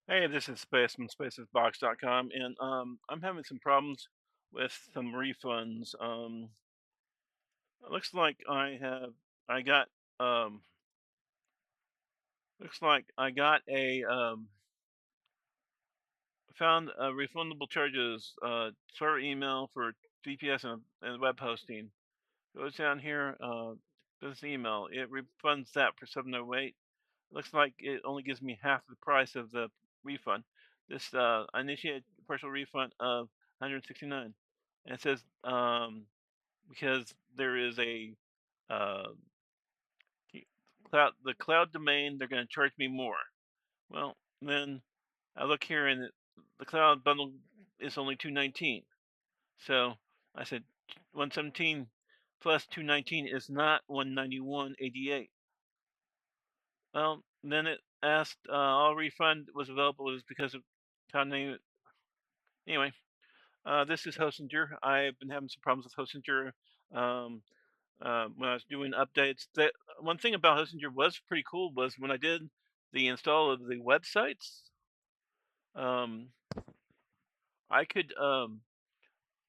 Hey, this is Space from spacesbox.com, and I'm having some problems with some refunds. It looks like I got um looks like I got a found a refundable charges server email for VPS and web hosting. Goes down here, this email. It refunds that for 708. Looks like it only gives me half the price of the refund. This I initiated partial refund of 169. And it says because there is a uh, the cloud domain, they're going to charge me more. Well, then I look here and the cloud bundle is only 219. So I said 117 plus 219 is not 191.88. Well, then it asked all refund was available is because of cloud name. Anyway, this is Hostinger. I've been having some problems with Hostinger um, when I was doing updates. That one thing about Hostinger was pretty cool was when I did the install of the websites, um, I could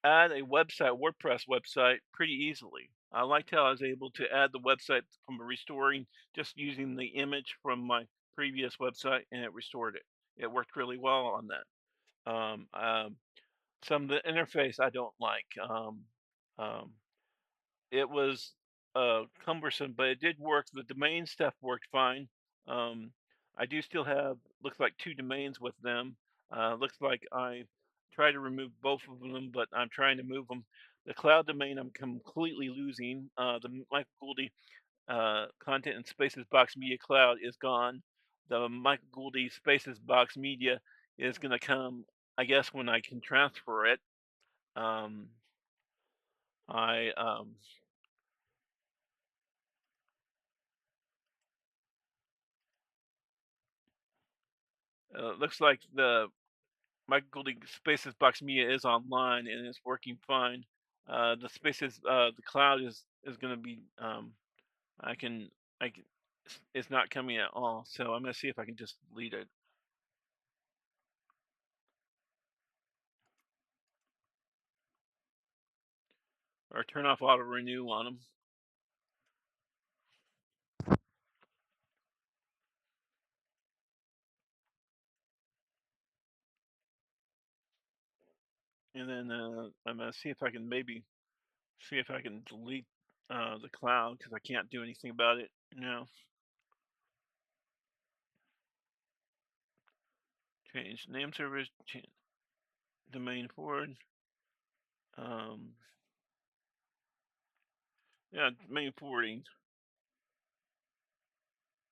add a website, WordPress website, pretty easily. I liked how I was able to add the website from restoring just using the image from my previous website, and it restored it. It worked really well on that. Some of the interface I don't like. Um, it was cumbersome, but it did work. The domain stuff worked fine. Um, I do still have looks like two domains with them. Looks like I tried to remove both of them, but I'm trying to move them. The cloud domain I'm completely losing. The Michael Gouldy content and Spaces Box Media Cloud is gone. The Michael Gouldy Spaces Box Media is going to come, I guess, when I can transfer it. Um, I Looks like the Michael Golding Spaces Box Media is online and it's working fine. The cloud is going to be I can I can it's not coming at all. So I'm going to see if I can just delete it or turn off auto renew on them. And then I'm going to see if I can maybe see if I can delete the cloud because I can't do anything about it now. Change name servers, change domain forward. Um, yeah, domain forwarding.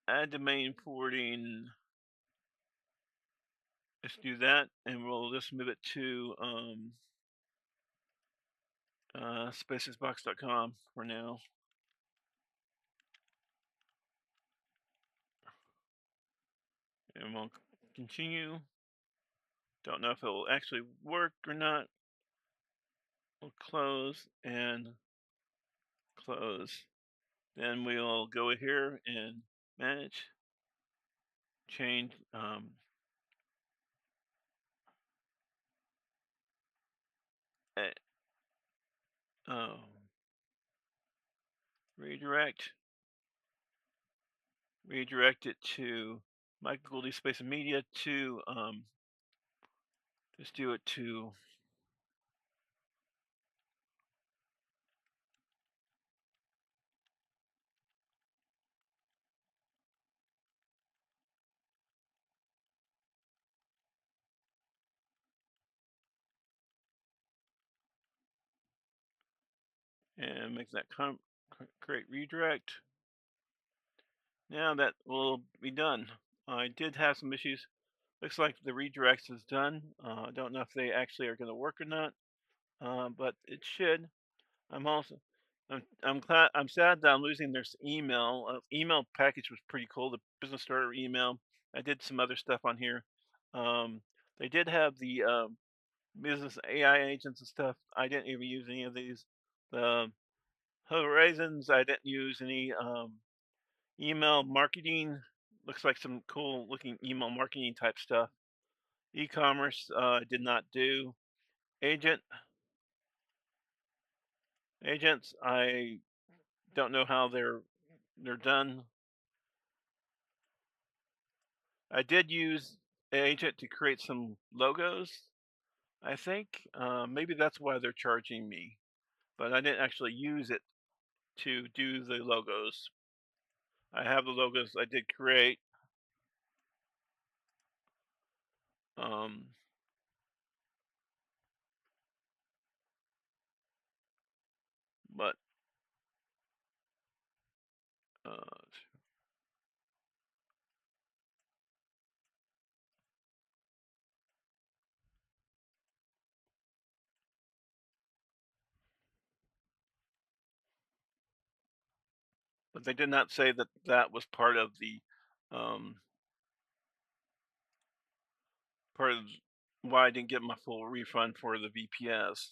Add domain forwarding. Let's do that, and we'll just move it to spacesbox.com for now. And we'll continue. Don't know if it will actually work or not. We'll close and close. Then we'll go here and manage, change, eh, oh, redirect, redirect it to Michael Goldie Space and Media to, just do it to, and make that create redirect. Now that will be done. I did have some issues. Looks like the redirects is done. I don't know if they actually are going to work or not, but it should. I'm also, I'm glad, I'm sad that I'm losing this email. Email package was pretty cool. The business starter email. I did some other stuff on here. Um, they did have the business AI agents and stuff. I didn't even use any of these. The Horizons, I didn't use any. Email marketing looks like some cool looking email marketing type stuff. E-commerce, I did not do. Agent agents, I don't know how they're done. I did use Agent to create some logos, I think. Maybe that's why they're charging me, but I didn't actually use it to do the logos. I have the logos I did create, um, but uh, but they did not say that that was um, part of why I didn't get my full refund for the VPS.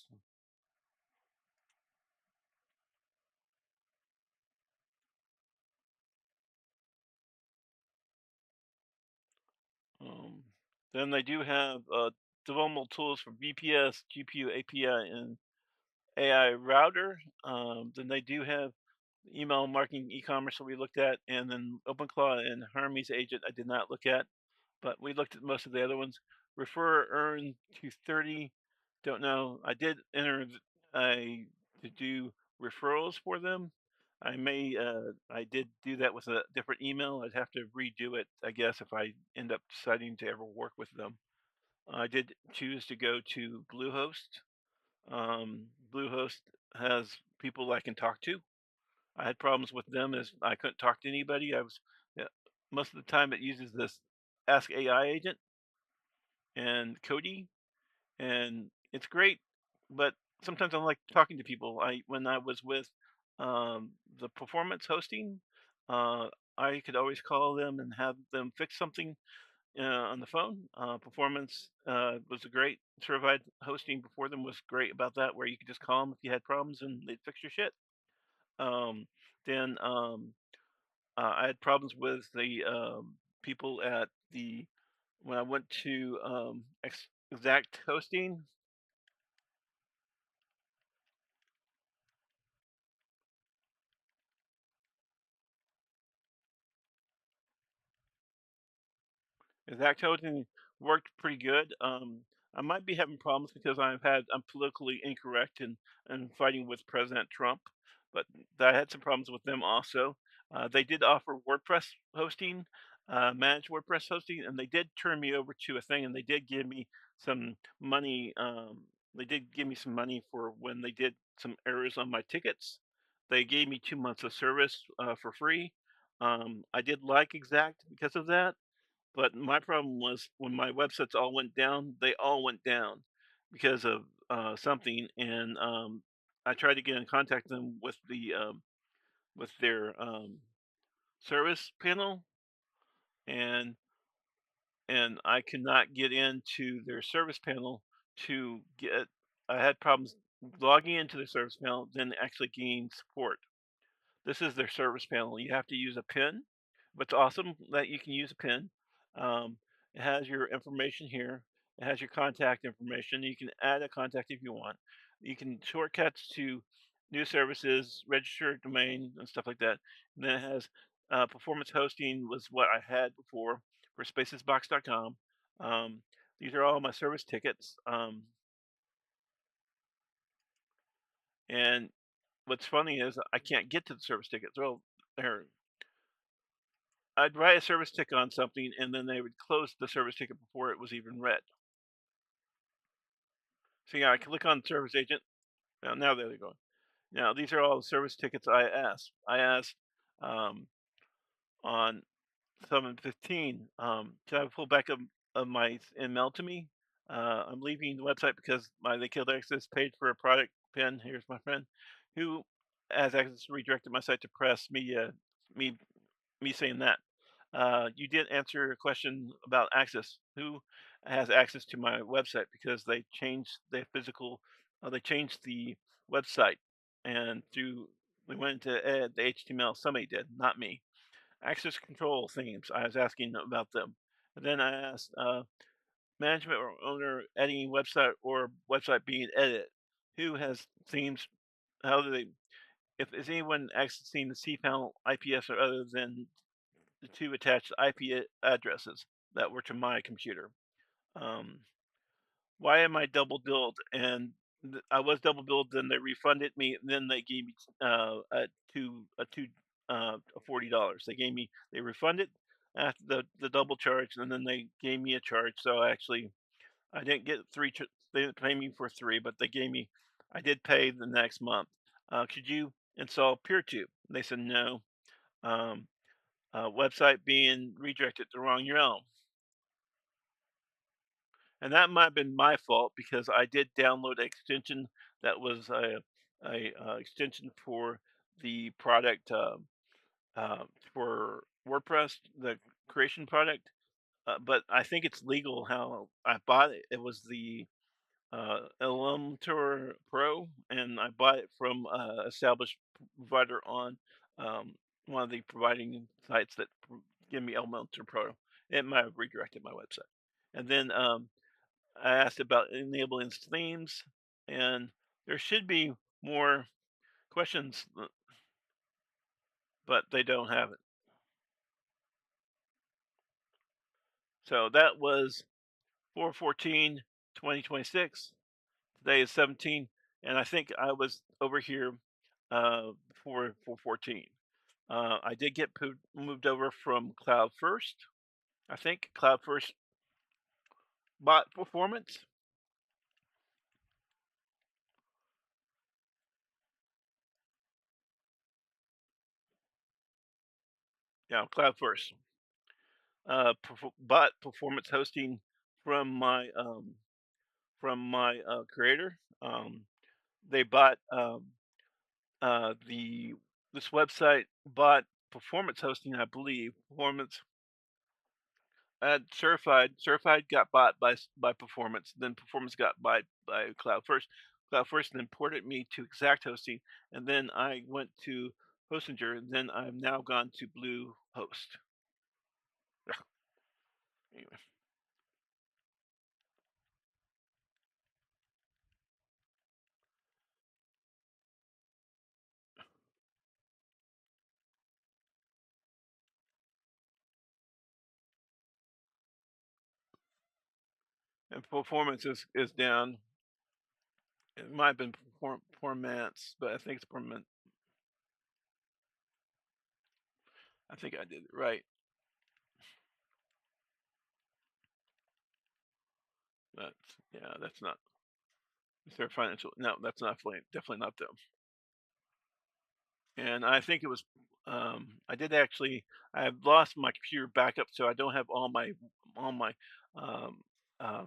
Um, then they do have developmental tools for VPS, GPU API, and AI router. Then they do have email marketing e-commerce that we looked at, and then OpenClaw and Hermes agent I did not look at, but we looked at most of the other ones. Refer earn 230. Don't know. I did enter I to do referrals for them. I did do that with a different email. I'd have to redo it, I guess, if I end up deciding to ever work with them. I did choose to go to Bluehost. Bluehost has people I can talk to. I had problems with them as I couldn't talk to anybody. Yeah, most of the time it uses this Ask AI agent and Cody, and it's great. But sometimes I like talking to people. I when I was with the performance hosting, uh, I could always call them and have them fix something on the phone. Performance was a great certified hosting before them was great about that, where you could just call them if you had problems and they'd fix your shit. Um, then I had problems with the people at the when I went to Exact Hosting. Exact Hosting worked pretty good. I might be having problems because I'm politically incorrect and fighting with President Trump, but I had some problems with them also. They did offer WordPress hosting, managed WordPress hosting, and they did turn me over to a thing, and they did give me some money. They did give me some money for when they did some errors on my tickets. They gave me 2 months of service for free. I did like Exact because of that, but my problem was when my websites all went down, they all went down because of something. And I tried to get in contact them with their service panel, and I could not get into their service panel to get. I had problems logging into the service panel, then actually gaining support. This is their service panel. You have to use a PIN. What's awesome that you can use a PIN. Um, it has your information here. It has your contact information. You can add a contact if you want. You can shortcuts to new services, register a domain, and stuff like that. And then it has performance hosting was what I had before for spacesbox.com. Um, these are all my service tickets. And what's funny is I can't get to the service tickets. Well, they're I'd write a service ticket on something, and then they would close the service ticket before it was even read. So yeah, I click on service agent. Now there they go. Now these are all the service tickets I asked. I asked um, on 7/15. Can I pull back of my and mail to me? I'm leaving the website because they killed access. Paid for a product pin. Here's my friend, who has access redirected my site to press media. Me me saying that. You did answer a question about access. Who has access to my website because they changed the website and through we went to add the HTML. Somebody did, not me. Access control themes. I was asking about them. And then I asked. management or owner editing website or website being edited? Who has themes? How do they? If is anyone accessing the cPanel IPS or other than the two attached IP addresses that were to my computer? Um, why am I double billed? And I was double billed. Then they refunded me. And then they gave me a $40. They refunded after the double charge, and then they gave me a charge. So I didn't get they didn't pay me for three, but they gave me. I did pay the next month. Could you install PeerTube? They said no. Um, website being redirected to the wrong URL. And that might have been my fault because I did download an extension that was a extension for the product for WordPress, the creation product. But I think it's legal how I bought it. It was the Elementor Pro, and I bought it from established provider on um, one of the providing sites that give me Elementor Pro. It might have redirected my website. And then I asked about enabling themes, and there should be more questions, but they don't have it. So that was 4/14/2026. Today is 17, and I think I was over here before 4/14. I did get moved over from Cloud First. I think Cloud First bot performance. Yeah, Cloud First. Bot performance hosting from my creator. They bought the this website bought performance hosting, I believe. Performance certified got bought by performance. Then performance got bought by Cloud First. Cloud First then ported me to Exact Hosting, and then I went to Hostinger. And then I've now gone to Bluehost. Anyway, and performance is down. It might have been performance, but I think it's performance. I think I did it right. That's yeah, that's not. Is there financial? No, that's not definitely not them. And I think it was. I did actually. I have lost my computer backup, so I don't have all my um,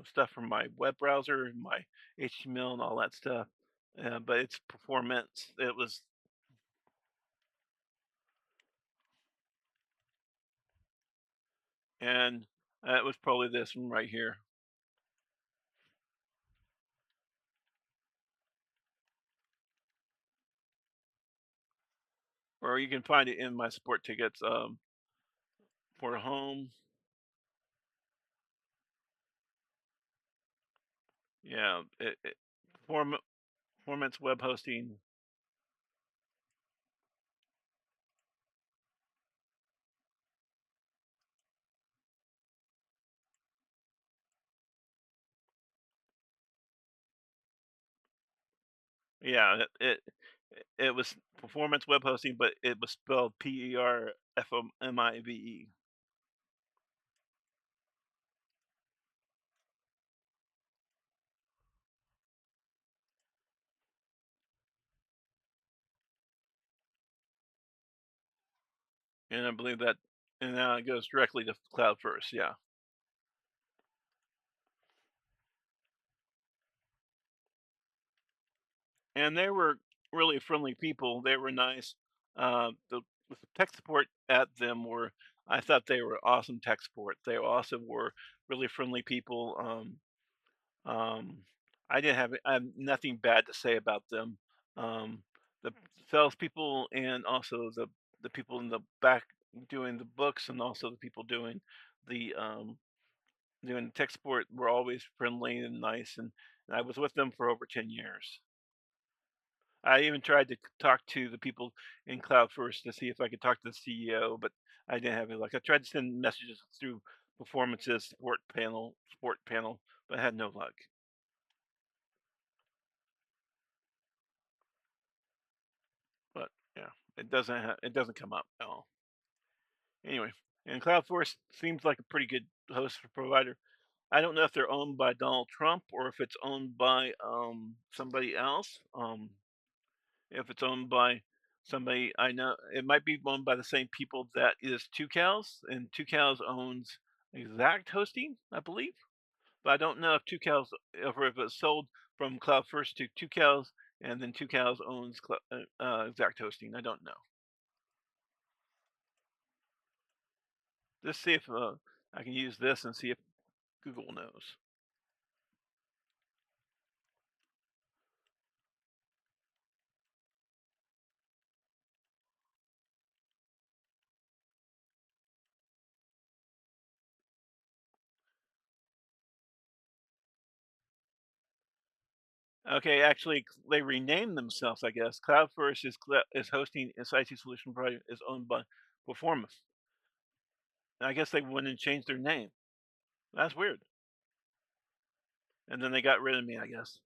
stuff from my web browser, my HTML, and all that stuff. But it's performance. It was, and it was probably this one right here, or you can find it in my support tickets for home. Yeah, perform, performance web hosting. Yeah, it was performance web hosting, but it was spelled PERFOMIVE. And I believe that, and now it goes directly to Cloud First. Yeah, and they were really friendly people. They were nice. The tech support at them were. I thought they were awesome tech support. They also were really friendly people. Um, I have nothing bad to say about them. Um, the salespeople and also the people in the back doing the books, and also the people doing the doing tech support were always friendly and nice, and I was with them for over 10 years. I even tried to talk to the people in Cloud First to see if I could talk to the CEO, but I didn't have any luck. I tried to send messages through performances support panel, but I had no luck. But yeah, it doesn't come up at all. Anyway, and CloudForce seems like a pretty good host provider. I don't know if they're owned by Donald Trump or if it's owned by somebody else. If it's owned by somebody I know, it might be owned by the same people that is Two Cows, and Two Cows owns Exact Hosting, I believe. But I don't know if Two Cows, if it's sold from Cloud First to Two Cows, and then Two Cows owns Exact Hosting. I don't know. Let's see if I can use this and see if Google knows. Okay, actually, they renamed themselves. I guess Cloud First is hosting its IT solution provider is owned by Performance. I guess they went and changed their name. That's weird. And then they got rid of me, I guess.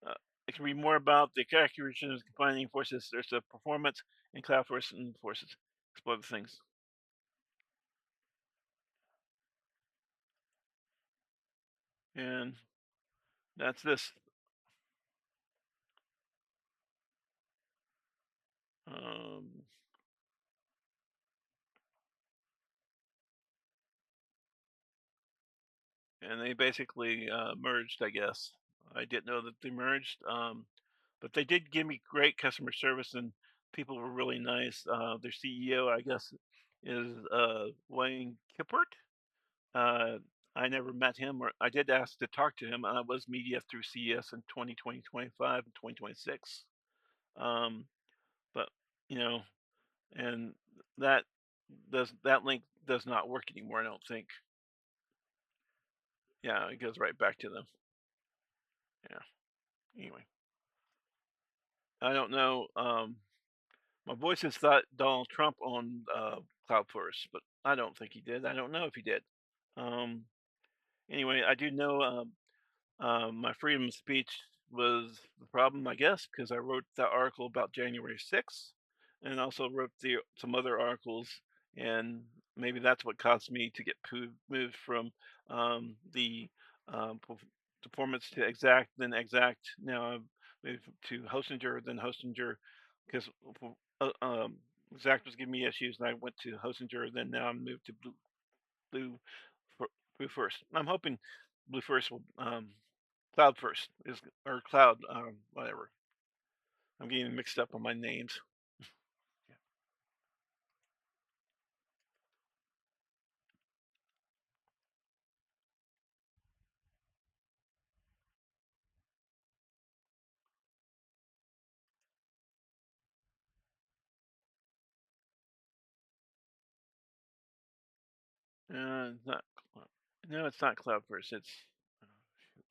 Uh, it can read more about the characterization of combining forces. There's the performance and cloud force and forces. Explore the things. And that's this. Um, and they basically merged, I guess. I didn't know that they merged, but they did give me great customer service, and people were really nice. Their CEO, I guess, is Wayne Kippert. Uh, I never met him, or I did ask to talk to him. I was media through CES in 2020, 25, and 2026. Um, but you know, and that that link does not work anymore. I don't think. Yeah, it goes right back to them. Yeah. Anyway, I don't know. My voice has thought Donald Trump owned Cloud Force, but I don't think he did. I don't know if he did. Um, anyway, I do know my freedom of speech was the problem, I guess, because I wrote that article about January 6th and also wrote some other articles, and maybe that's what caused me to get moved from the performance to exact, then exact. Now I've moved to Hostinger, then Hostinger, because exact was giving me issues, and I went to Hostinger, then now I'm moved to Blue, Blue First. I'm hoping Blue First will Cloud First is or Cloud whatever. I'm getting mixed up on my names. Not no, it's not Cloud First. It's shoot.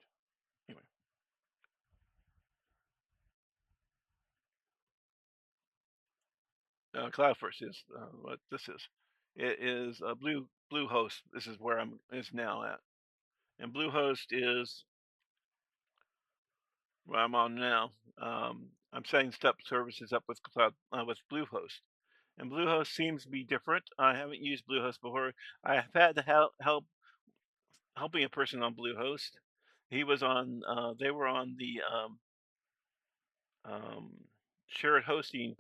Anyway, Cloud First is what this is. It is a Blue Host. This is where I'm is now at, and Blue Host is where I'm on now. I'm setting step services up with Bluehost, and Bluehost seems to be different. I haven't used Bluehost before. I have had to helping a person on Bluehost. He was on. They were on the um, shared hosting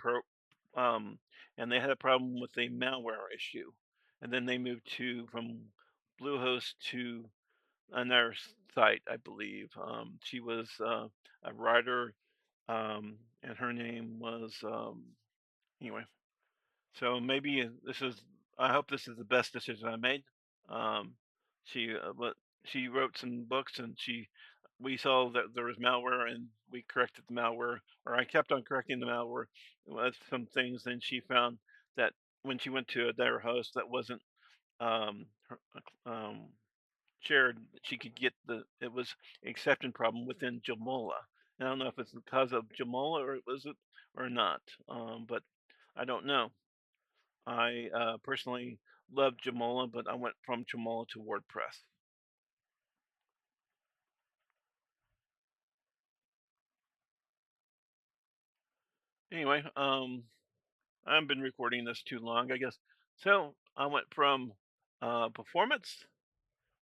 um, and they had a problem with a malware issue, and then they moved to from Bluehost to another site, I believe. She was a writer, and her name was anyway. So maybe this is. I hope this is the best decision I made. Um, but she wrote some books, and we saw that there was malware, and we corrected the malware, or I kept on correcting the malware with some things. And she found that when she went to a other host, that wasn't. her, shared that she could get it was acceptance problem within Jamola. I don't know if it's because of Jamola or it was it or not, but I don't know. I personally love Jamola, but I went from Jamola to WordPress. Anyway, I haven't been recording this too long, I guess. So I went from performance,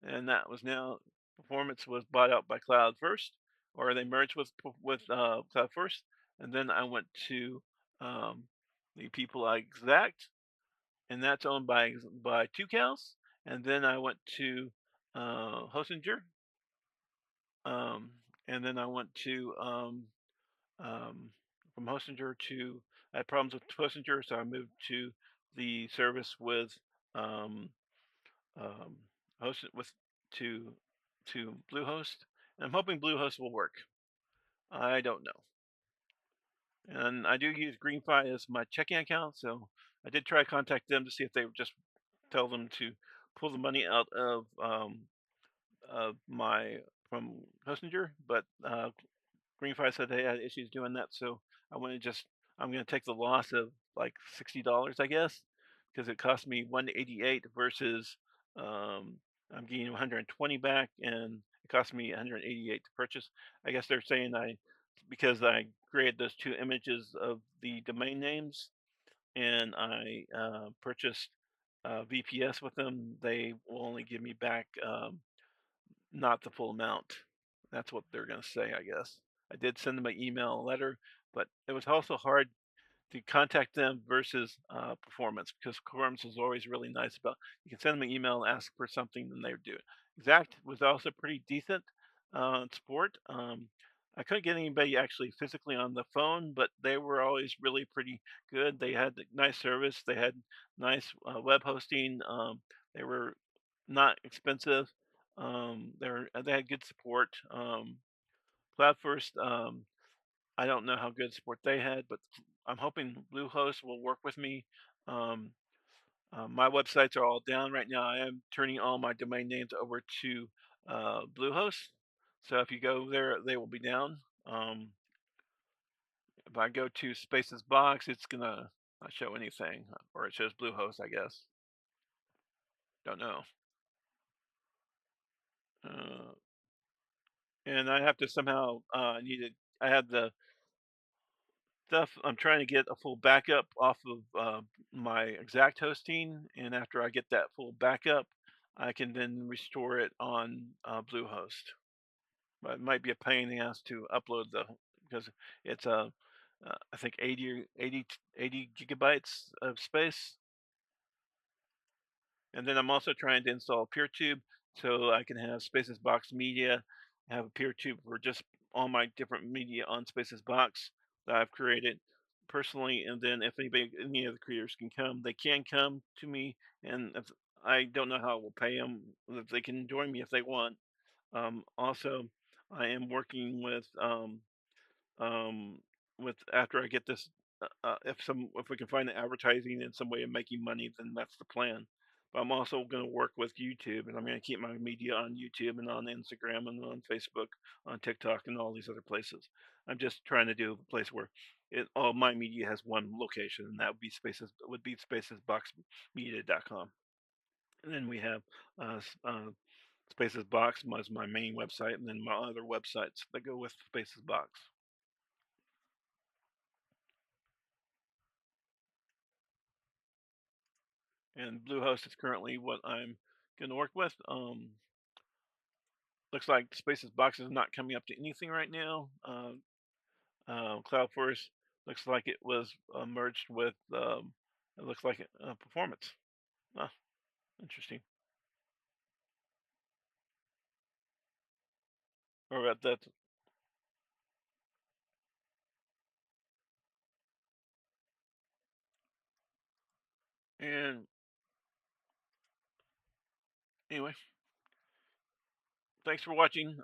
and that was now performance was bought out by Cloud first, or they merged with Cloud first, and then I went to um, the people I exact, and that's owned by Two Cows, and then I went to Hostinger, um, and then I went to um, from Hostinger to I had problems with Hostinger, so I moved to the service with um, um, host with to to Bluehost, and I'm hoping Bluehost will work. I don't know, and I do use GreenFi as my checking account, so I did try to contact them to see if they would just tell them to pull the money out of my from Hostinger, but GreenFi said they had issues doing that, so I want to just I'm going to take the loss of like $60, I guess, because it cost me 188 versus um, I'm getting 120 back, and it cost me 188 to purchase. I guess they're saying I because I created those two images of the domain names, and I purchased VPS with them. They will only give me back not the full amount. That's what they're going to say, I guess. I did send them an email, a letter, but it was also hard to contact them versus performance because performance is always really nice about you can send them an email and ask for something and they would do it. Exact was also pretty decent support. I couldn't get anybody actually physically on the phone, but they were always really pretty good. They had nice service. They had nice web hosting. They were not expensive. They had good support. Cloud First. I don't know how good support they had, but I'm hoping Bluehost will work with me. Um, my websites are all down right now. I am turning all my domain names over to Bluehost. So if you go there, they will be down. If I go to Spaces Box, it's gonna not show anything, or it shows Bluehost, I guess. Don't know. Uh, and I have to somehow need it. I have the stuff. I'm trying to get a full backup off of my exact hosting, and after I get that full backup, I can then restore it on Bluehost. But it might be a pain in the ass to upload the because it's I think 80 gigabytes of space, and then I'm also trying to install PeerTube so I can have Spaces Box Media, have a PeerTube for just all my different media on Spaces Box that I've created personally. And then if any of the creators can come, they can come to me. And if, I don't know how I will pay them. If they can join me if they want. Also, I am working um, with after I get this, if we can find the advertising and some way of making money, then that's the plan. But I'm also going to work with YouTube, and I'm going to keep my media on YouTube and on Instagram and on Facebook, on TikTok, and all these other places. I'm just trying to do a place where all my media has one location, and that would be spacesboxmedia.com. And then we have Spaces Box as my main website, and then my other websites that go with Spaces Box. And Bluehost is currently what I'm going to work with. Looks like Spaces Box is not coming up to anything right now. CloudForce looks like it was merged with. It looks like Performance. Ah, interesting. Or about that. And anyway, thanks for watching.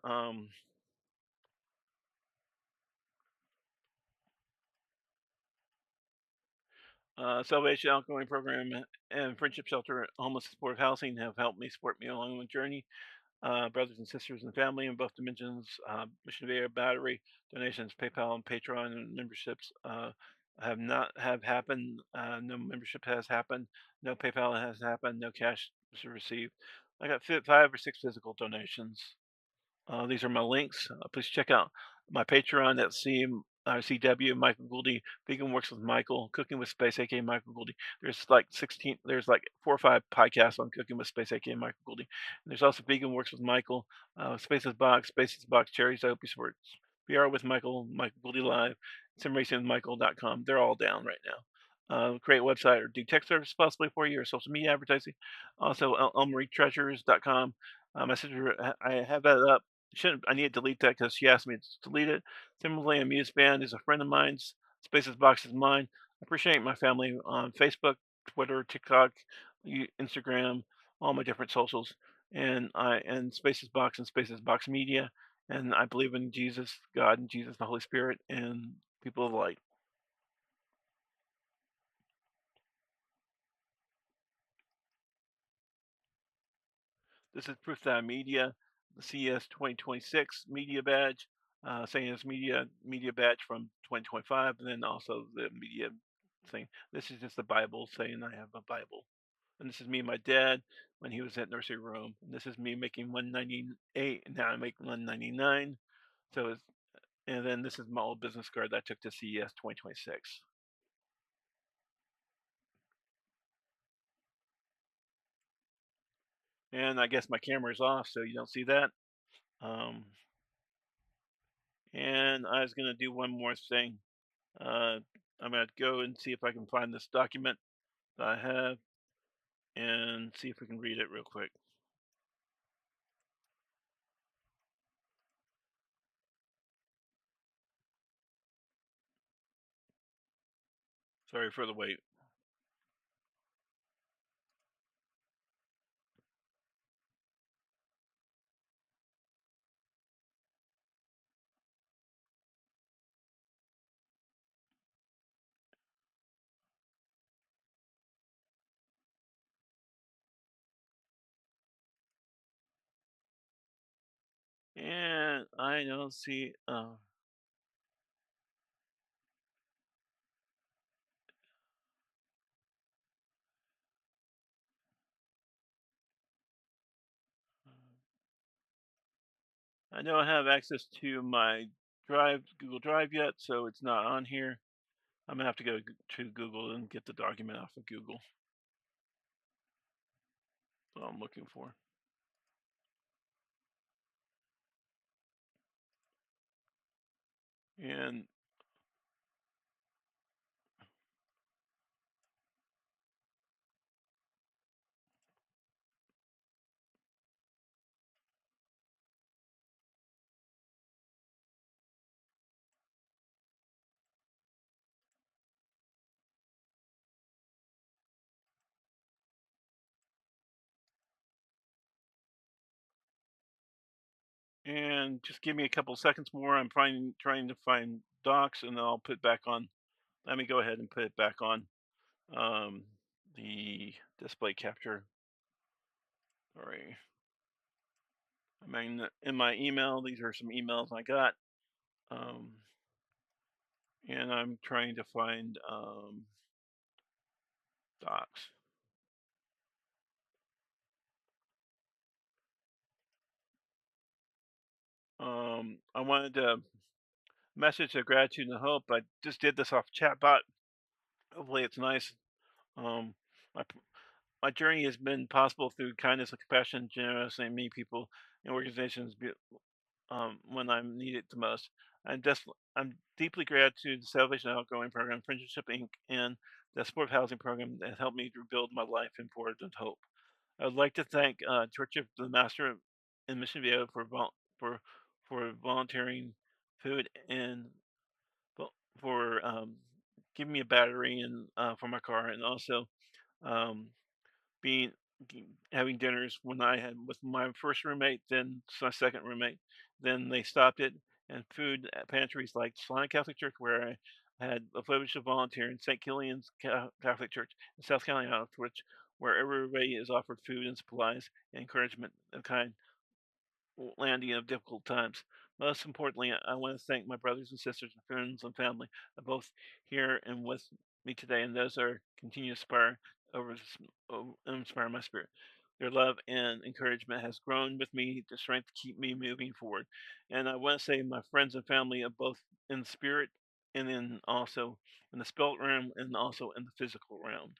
Salvation Outgoing Program and Friendship Shelter Homeless Supportive Housing have helped me support me along the journey. Brothers and sisters and family in both dimensions, Mission of Air Battery, donations, PayPal and Patreon and memberships have not have happened. No membership has happened. No PayPal has happened. No cash was received. I got 5 or 6 physical donations. These are my links. Please check out my Patreon at CW Michael Gouldy, Vegan Works with Michael, Cooking with Space, aka Michael Gouldy. There's like 4 or 5 podcasts on Cooking with Space, aka Michael Gouldy. And there's also Vegan Works with Michael, Spaces Box, Cherries, I hope you support VR with Michael, Michael Gouldy Live, simracingwithmichael.com. They're all down right now. Create a website or do text service possibly for you or social media advertising. Also, elmarietreasures.com. My sister, I have that up. Shouldn't I need to delete that because she asked me to delete it. Similarly, Amuse Band is a friend of mine's. Spaces Box is mine. I appreciate my family on Facebook, Twitter, TikTok, Instagram, all my different socials, and Spaces Box and Spaces Box Media. And I believe in Jesus, God, and Jesus, the Holy Spirit, and people of light. This is Proof That I'm Media, the CES 2026 media badge, saying it's media badge from 2025, and then also the media thing. This is just the Bible saying I have a Bible. And this is me and my dad when he was at nursery room. And this is me making 198, and now I make 199. So it's, and then this is my old business card that I took to CES 2026. And I guess my camera is off, so you don't see that. Um, and I was gonna do one more thing. Uh, I'm gonna go and see if I can find this document that I have and see if we can read it real quick. Sorry for the wait. And I don't see. I don't have access to my Google Drive yet, so it's not on here. I'm gonna have to go to Google and get the document off of Google. That's what I'm looking for. And just give me a couple seconds more. I'm trying to find docs, and then I'll put back on. Let me go ahead and put it back on um, the display capture. Sorry. I mean, in my email, these are some emails I got, um, and I'm trying to find docs. I wanted to message of gratitude and hope. I just did this off chatbot. Hopefully, it's nice. Um, my my journey has been possible through kindness and compassion, generosity, and many people and organizations when I'm needed the most. I'm deeply gratitude to the Salvation Outgoing Program, Friendship Inc., and the Supportive Housing Program that helped me rebuild my life in forward and hope. I would like to thank Church of the Master in Mission Viejo for for volunteering food and for giving me a battery and for my car, and also um, being having dinners when I had with my first roommate, then my second roommate. Then they stopped it, and food at pantries like Slant Catholic Church, where I had a privilege to volunteer in St. Killian's Catholic Church in South Carolina, which where everybody is offered food and supplies and encouragement of kind landing of difficult times. Most importantly, I want to thank my brothers and sisters and friends and family, both here and with me today, and those are continue to inspire inspire my spirit. Their love and encouragement has grown with me the strength to keep me moving forward. And I want to say my friends and family are both in spirit and in also in the spirit realm and also in the physical realm.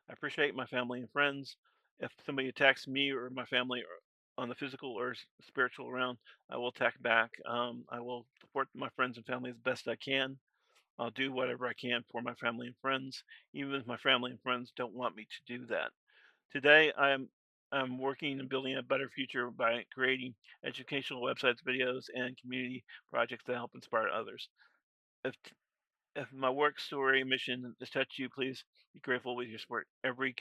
I appreciate my family and friends. If somebody attacks me or my family or on the physical or spiritual realm, I will attack back. I will support my friends and family as best I can. I'll do whatever I can for my family and friends, even if my family and friends don't want me to do that. Today, I'm working and building a better future by creating educational websites, videos, and community projects that help inspire others. If if my work story mission has touched you, please be grateful with your support. Every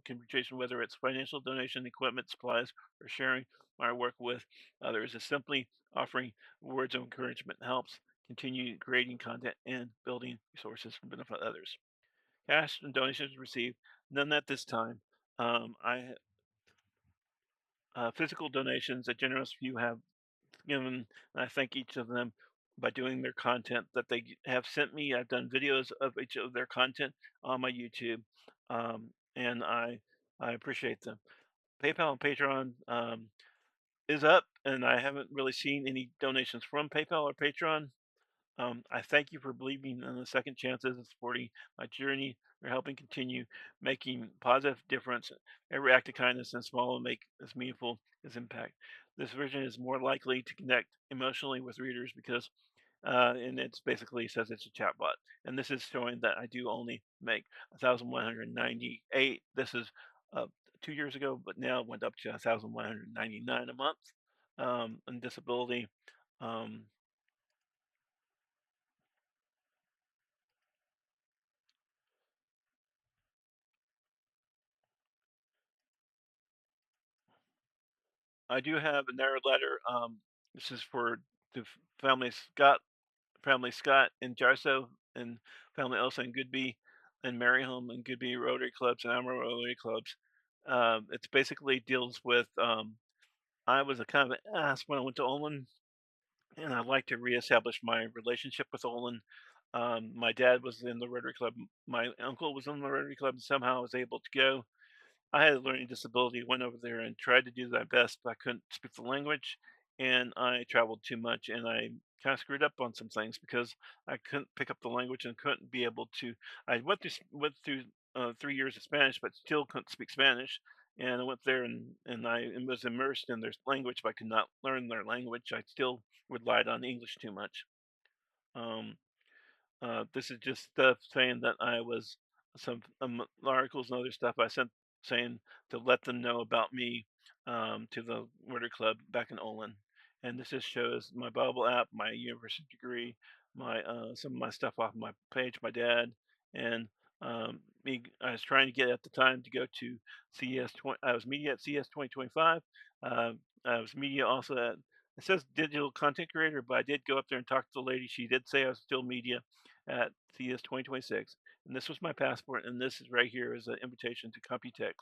contribution, whether it's financial donation, equipment, supplies, or sharing my work with others, is simply offering words of encouragement helps continue creating content and building resources to benefit others. Cash and donations received, none at this time. I physical donations, a generous few have given, and I thank each of them by doing their content that they have sent me. I've done videos of each of their content on my YouTube, and I appreciate them. PayPal and Patreon is up, and I haven't really seen any donations from PayPal or Patreon. I thank you for believing in the second chances and supporting my journey. For helping continue making positive difference. Every act of kindness and small will make as meaningful as impact. This version is more likely to connect emotionally with readers because, and it's basically says it's a chatbot. And this is showing that I do only make 1,198. This is uh, 2 years ago, but now it went up to 1,199 a month. And disability. Um, I do have a narrow letter. This is for the family Scott and Jarso, and family Elsa and Goodby, and Maryhome and Goodby Rotary Clubs and Amara Rotary Clubs. It's basically deals with. I was a kind of an ass when I went to Olin, and I'd like to reestablish my relationship with Olin. My dad was in the Rotary Club. My uncle was in the Rotary Club, and somehow I was able to go. I had a learning disability, went over there and tried to do my best, but I couldn't speak the language, and I traveled too much, and I kind of screwed up on some things because I couldn't pick up the language and couldn't be able to. I went through 3 years of Spanish, but still couldn't speak Spanish. And I went there and I was immersed in their language, but I could not learn their language. I still relied on English too much. Um, this is just stuff saying that I was some articles and other stuff I sent saying to let them know about me to the Rotary Club back in Olin. And this just shows my Bible app, my university degree, my some of my stuff off my page, my dad, and me. I was trying to get at the time to go to CES 20. I was media at CES 2025. Uh, I was media also at. It says digital content creator, but I did go up there and talk to the lady. She did say I was still media at CES 2026. And this was my passport, and this is right here is an invitation to Computex.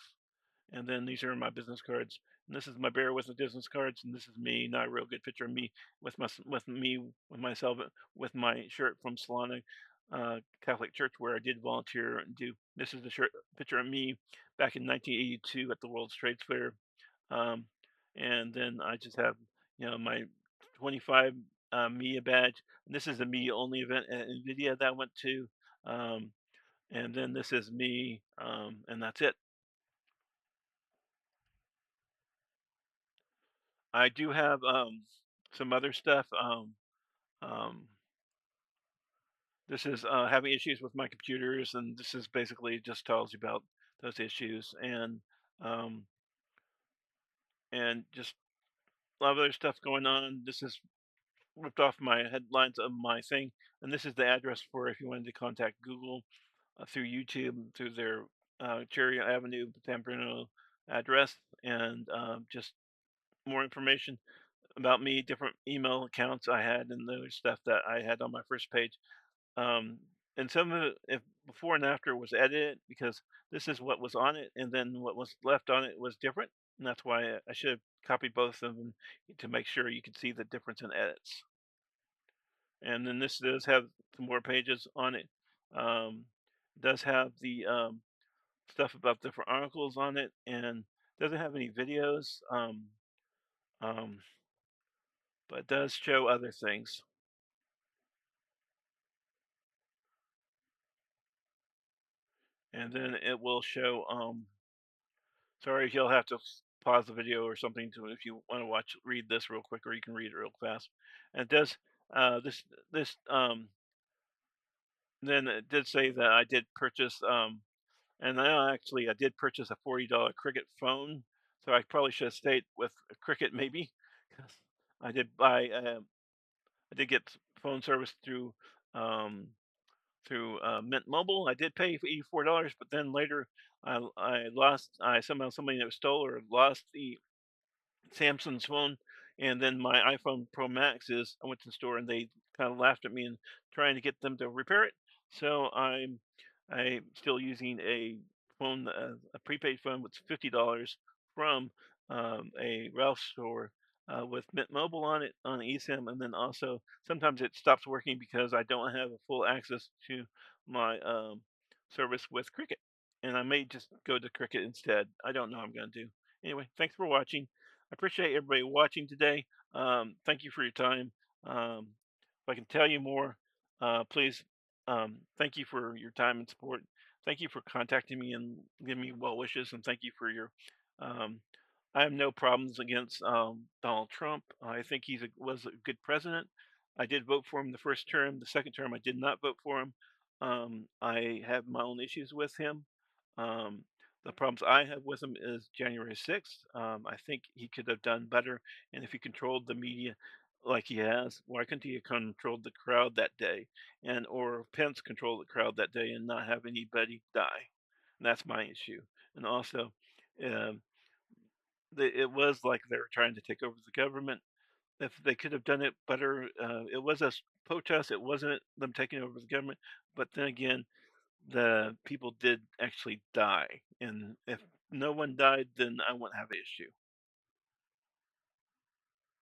And then these are my business cards. And this is my Bear with the business cards, and this is me. Not a real good picture of me with myself with my shirt from Solana Catholic Church where I did volunteer and do. This is the shirt picture of me back in 1982 at the World Trade Fair. Um, and then I just have my 25 media badge. And this is a media only event at NVIDIA that I went to. Um, and then this is me, and that's it. I do have some other stuff. Um, this is having issues with my computers, and this is basically just tells you about those issues um, and just a lot of other stuff going on. This is ripped off my headlines of my thing, and this is the address for if you wanted to contact Google through YouTube through their Cherry Avenue, San Bruno address, and just more information about me, different email accounts I had, and the stuff that I had on my first page. Um, and some of it, if before and after was edited, because this is what was on it, and then what was left on it was different, and that's why I should have copied both of them to make sure you could see the difference in edits. And then this does have some more pages on it. Does have the stuff about different articles on it, and doesn't have any videos, um, but does show other things. And then it will show. Sorry, you'll have to pause the video or something to if you want to read this real quick, or you can read it real fast. And it does this then it did say that I did purchase and I did purchase a $40 Cricket phone, so I probably should have stayed with a Cricket maybe, 'cause I did buy I did get phone service um Mint Mobile. I did pay for $84, but then later I somehow somebody that stole or lost the Samsung's phone, and then my iPhone Pro Max is. I went to the store and they kind of laughed at me and trying to get them to repair it. So I'm still using a phone, a prepaid phone with $50 from a Ralph store with Mint Mobile on it on eSIM, and then also sometimes it stops working because I don't have a full access to my service with Cricket, and I may just go to Cricket instead. I don't know what I'm going to do. Anyway, thanks for watching. I appreciate everybody watching today. Thank you for your time. If I can tell you more, please, thank you for your time and support. Thank you for contacting me and giving me well wishes, and thank you for your. Um, I have no problems against Donald Trump. I think was a good president. I did vote for him the first term. The second term, I did not vote for him. I have my own issues with him. Um, the problems I have with him is January 6th. I think he could have done better. And if he controlled the media like he has, why couldn't he have controlled the crowd that day? And or Pence controlled the crowd that day and not have anybody die? And that's my issue. And also, um, it was like they were trying to take over the government. If they could have done it better, it was a protest. It wasn't them taking over the government. But then again, the people did actually die, and if no one died, then I wouldn't have an issue.